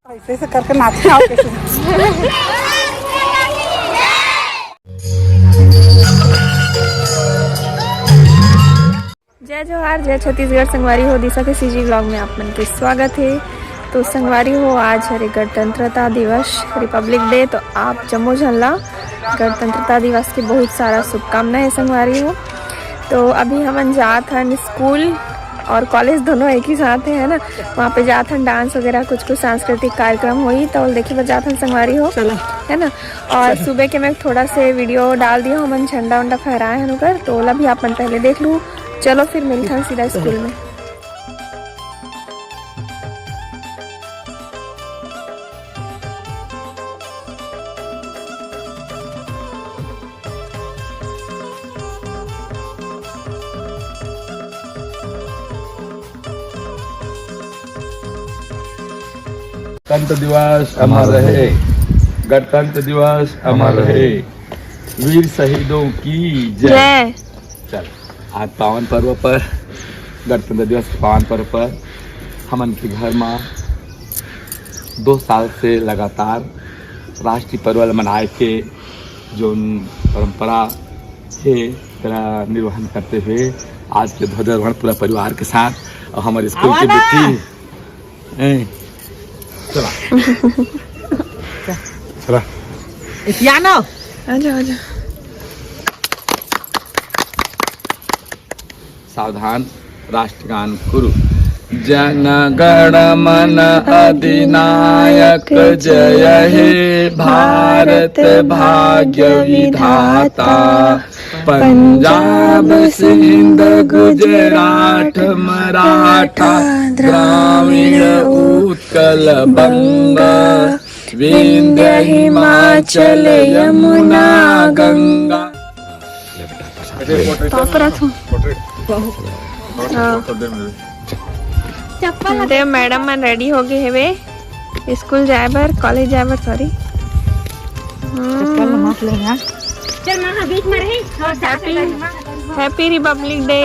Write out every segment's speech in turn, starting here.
ऐसे ऐसे करके नाचते आओ कैसे। जय जोहार, जय छत्तीसगढ़। संगवारी हो दिशा के सीजी ब्लॉग में आप मन के स्वागत है। तो संगवारी हो, आज हरे गणतंत्रता दिवस, रिपब्लिक डे। तो आप जम्मू झल्ला गणतंत्रता दिवस की बहुत सारा शुभकामनाएं संगवारी हो। तो अभी हम जात हन स्कूल और कॉलेज दोनों एक ही साथ है ना। वहाँ पे जात हन डांस वगैरह कुछ सांस्कृतिक कार्यक्रम हुई तो देखे पर जात हन संगवारी हो है ना। और सुबह के मैं थोड़ा से वीडियो डाल दिया हमन झंडा वंडा फहराए हन उधर, तो ओला भी आप मन पहले देख लूँ। चलो फिर मिलते हैं सीधा स्कूल में। गणतंत्र दिवस अमर रहे, गणतंत्र दिवस अमर रहे, वीर शहीदों की जय। चल, आज पावन पर्व पर, गणतंत्र दिवस के पावन पर्व पर हमन के घर में 2 साल से लगातार राष्ट्रीय पर्व मनाए के जो परंपरा है तेरा निर्वहन करते हुए आज के ध्वजारोहण पूरा परिवार के साथ और हमारे स्कूल के बेटी चला चला आजा आजा। सावधान, राष्ट्रगान कुरु। जन गण मन अधिनायक जय हे भारत भाग्य विधाता, पंजाब सिंध गुजरात मराठा द्राविड़ उत्कल बंग, विंध्य हिमाचल यमुना गंगा। अरे मैडम मन रेडी हो गए हेवे स्कूल जाए बर, कॉलेज जाए बर, sorry. Happy Republic day.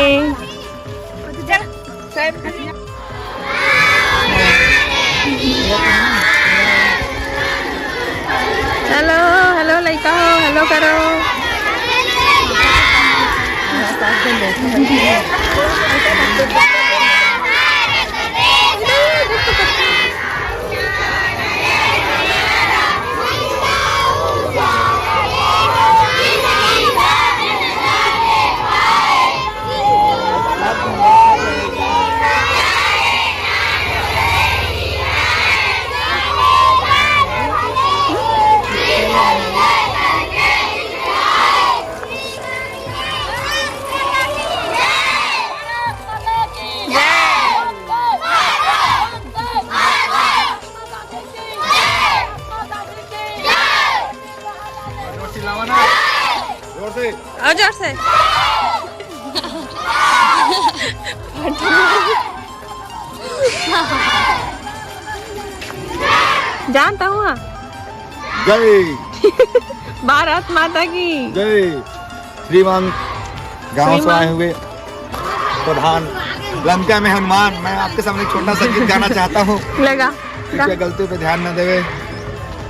Hello hello लड़का हो, हेलो करो। जोर से जानता हूँ। जय भारत माता की जय। श्रीमान गांव से आए हुए प्रधान लंका में हनुमान, मैं आपके सामने छोटा सा गीत गाना चाहता हूँ। लगा गलतियों पे ध्यान न देवे,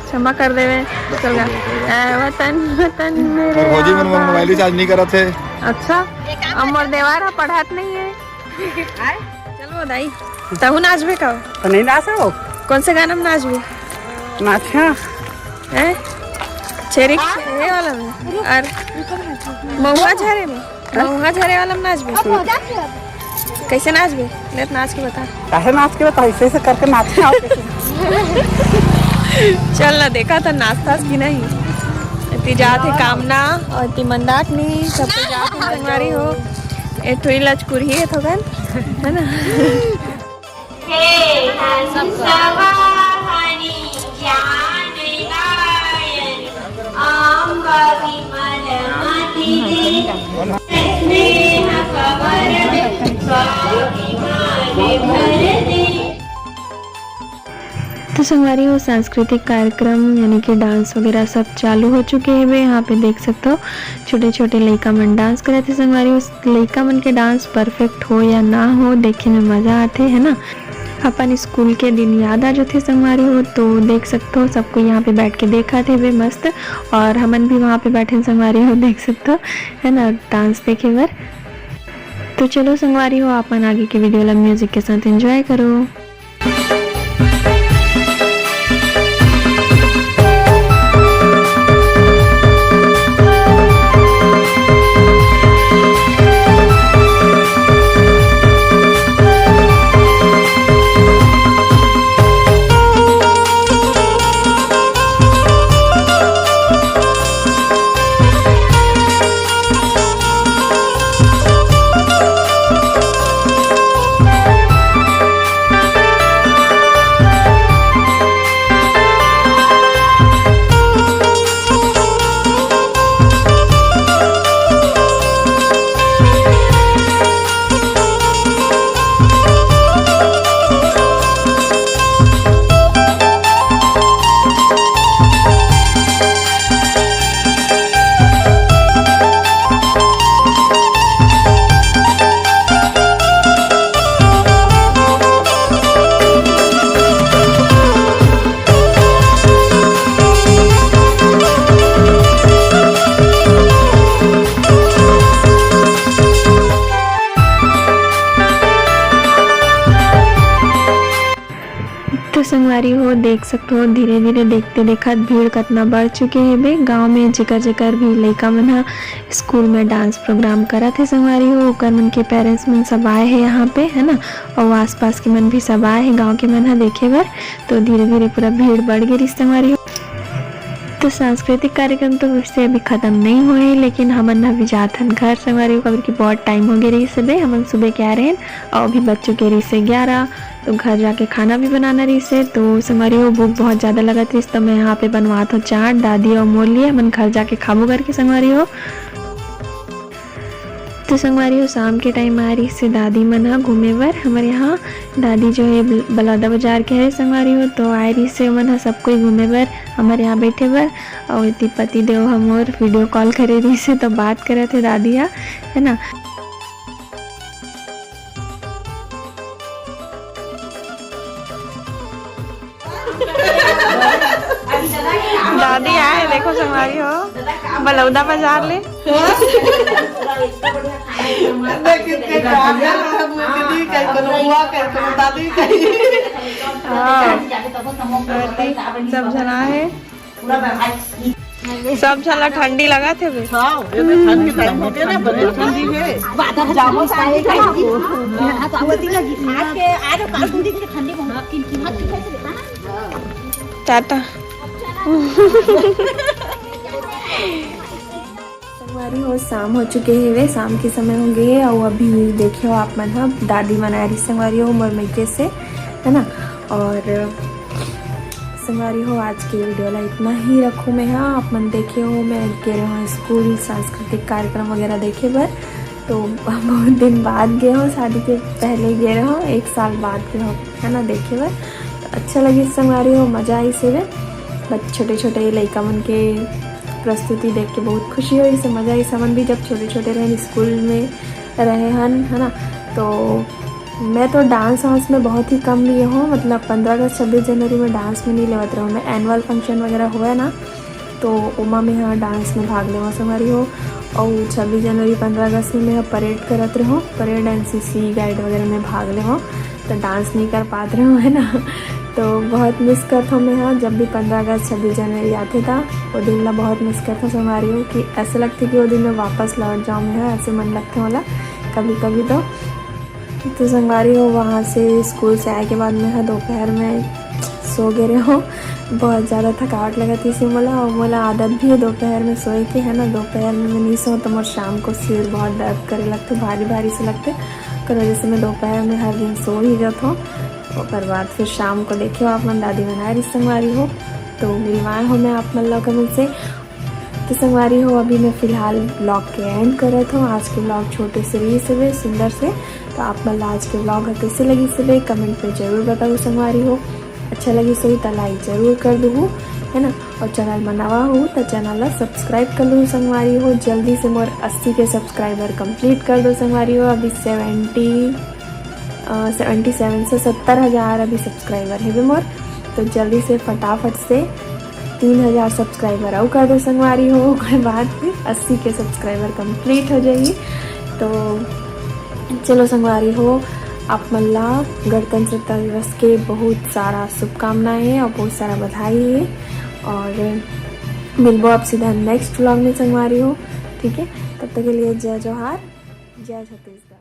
क्षमा कर देवे। चल गा। ऐ वतन वतन मेरे फौजी मन मोबाइल रिचार्ज नहीं करत है। अच्छा, अमर देवारा पढ़ात नहीं है। चलो दाई, तहु नाचबे का? तो नहीं नाचो। कौन से गाना में नाचबे? नाचा हैं? छेरी ये वाला में और महुआ झरे में, महुआ झरे वाला में नाचबे। कैसे नाचबे? ले नाच के बता। कैसे नाच के बता, ऐसे ऐसे करके नाचते आओ कैसे। चल ना, देखा था नाचता की नहीं। इतनी जात है कामना और इतनी मंदाक नहीं, सब पे जात है संगवारी हो। ए थोड़ी लचकुर ही है थोगन, है ना। तो संगवारी हो, सांस्कृतिक कार्यक्रम यानी कि डांस वगैरह सब चालू हो चुके हैं। वे यहाँ पे देख सकते हो छोटे छोटे लड़का मन डांस करे थे। संगवारी हो, लड़का मन के डांस परफेक्ट हो या ना हो देखे में मजा आते है ना। अपन स्कूल के दिन याद आ जो थे संगवारी हो। तो देख सकते हो सबको यहाँ पे बैठ के देखा थे वे मस्त, और हमन भी वहाँ पे बैठे संगवारी हो, देख सकते हो है ना, डांस देखे बर। तो चलो संगवारी हो, अपन आगे के वीडियो ला म्यूजिक के साथ एंजॉय करो। संगवारी हो देख सकते हो धीरे धीरे देखते देखत भीड़ कितना बढ़ चुके हैं बे। गांव में जेकर जेकर भी लइका मन ह स्कूल में डांस प्रोग्राम करत है संगवारी हो, ओकर मन के पेरेंट्स मन सब आए हैं यहाँ पे है ना, और आसपास के मन भी सब आए हैं गांव के मन ह देखे बर। तो धीरे धीरे पूरा भीड़ बढ़ गई संगवारी हो। तो सांस्कृतिक कार्यक्रम तो वैसे अभी खत्म नहीं हुए, लेकिन हमन अभी जात हन घर संगवारी हो, कबर की बहुत टाइम हो गया रही सबे। हमन सुबह के आ रहे हैं और अभी बच्चों के रही से 11, तो घर जाके खाना भी बनाना रही से। तो संगवारी हो भूख बहुत ज़्यादा लगत रही, तो मैं यहाँ पे बनवात हूँ चाट, दादी और मोल लिए हमन घर जाके खाबो करके संगवारी हो। तो संगवारी हो शाम के टाइम आ रही से दादी मन ह घूमे बर हमारे यहाँ। दादी जो है बलौदा बाजार के है संगवारी हो, तो आए रही से मन ह सब कोई घूमे बर हमारे यहाँ बैठे बर। और इतनी पति देव हम और वीडियो कॉल करे रही से, तो बात करे थे दादी है ना। दादी आए देखो संगवारी हो बलौदा बाजार ले। सब जना है, सब झला ठंडी लगा थे बे। टाटा संगवारी हो शाम हो चुके हैं वे, शाम के समय होंगे। और अभी देखियो आप मन ह दादी मना रही संगवारी हो मोर मैके से है ना। और संगवारी हो आज के वीडियो ला इतना ही रखूँ मैं। हाँ आप मन देखे हो मैं गए रहा स्कूल सांस्कृतिक कार्यक्रम वगैरह देखे बर। तो बहुत दिन बाद गए हो, शादी के पहले गए रहो, 1 साल बाद गए हो है ना देखे बर। तो अच्छा लगी संगवारी हो, मज़ा आई से वे छोटे छोटे लड़का मन के प्रस्तुति देख के बहुत खुशी हुई से, मज़ा आई। समन भी जब छोटे छोटे रहे स्कूल में रहे हन है ना। तो मैं तो डांस वांस में बहुत ही कम लिए हूँ, मतलब 15 अगस्त 26 जनवरी में डांस में नहीं लेवत रहा हूँ मैं। एनुअल फंक्शन वगैरह हुआ ना तो उमा में हाँ डांस में भाग लेवा संगवारी हो। और 26 जनवरी 15 अगस्त में मैं परेड करत रहा हूँ, परेड NCC गाइड वगैरह में भाग ले हूँ। तो डांस नहीं कर पाते रहे है ना। तो बहुत मिस करता हूँ मैं। हाँ जब भी 15 अगस्त 26 जनवरी आते था वो दिन ला बहुत मिस करता संगवारी हो, कि ऐसा लगता कि वो दिन में वापस लौट जाऊँ मैं। ऐसे मन लगता वाला कभी कभी। तो संगवारी हो वहाँ से स्कूल से आए के बाद मैं दोपहर में सो गए रहे हो, बहुत ज़्यादा थकावट लगा थी इसी मोला। और मोला आदत भी है दोपहर में सोए की है ना। दोपहर में मैं नहीं सो तो मोर शाम को सिर बहुत दर्द करे लगते, भारी भारी से लगते, कर वजह से मैं दोपहर में हर दिन सो ही जाता हूँ। और बाद फिर शाम को देखियो आप मन दादी बनाए रही संगवारी हो, तो मिलवाए हो मैं आप मन लोग से। तो संगवारी हो अभी मैं फ़िलहाल ब्लॉग के एंड करत हूँ। आज के ब्लॉग छोटे से रही से सुंदर से। तो आप मन आज के ब्लॉग कैसे लगी से कमेंट पे जरूर बताओ संगवारी हो। अच्छा लगी सही तो लाइक जरूर कर दूँ है ना। और चैनल बनावा हो तो चैनल ला सब्सक्राइब कर लूँ संगवारी हो। जल्दी से मोर 80 के सब्सक्राइबर कंप्लीट कर दो संगवारी हो। अभी 77 से 70,000 अभी सब्सक्राइबर है मोर। तो जल्दी से फटाफट से 3,000 सब्सक्राइबर और कर दो संगवारी हो, कोई बात नहीं, 80 के सब्सक्राइबर कंप्लीट हो जाएगी। तो चलो संगवारी हो, आप मल्ला गणतंत्रता दिवस के बहुत सारा शुभकामनाएं हैं और बहुत सारा बधाई है। और मिलबो आप सीधा नेक्स्ट व्लॉग में संगवारी हो, ठीक है। तब तक के लिए जय जोहार, जय छत्तीसगढ़।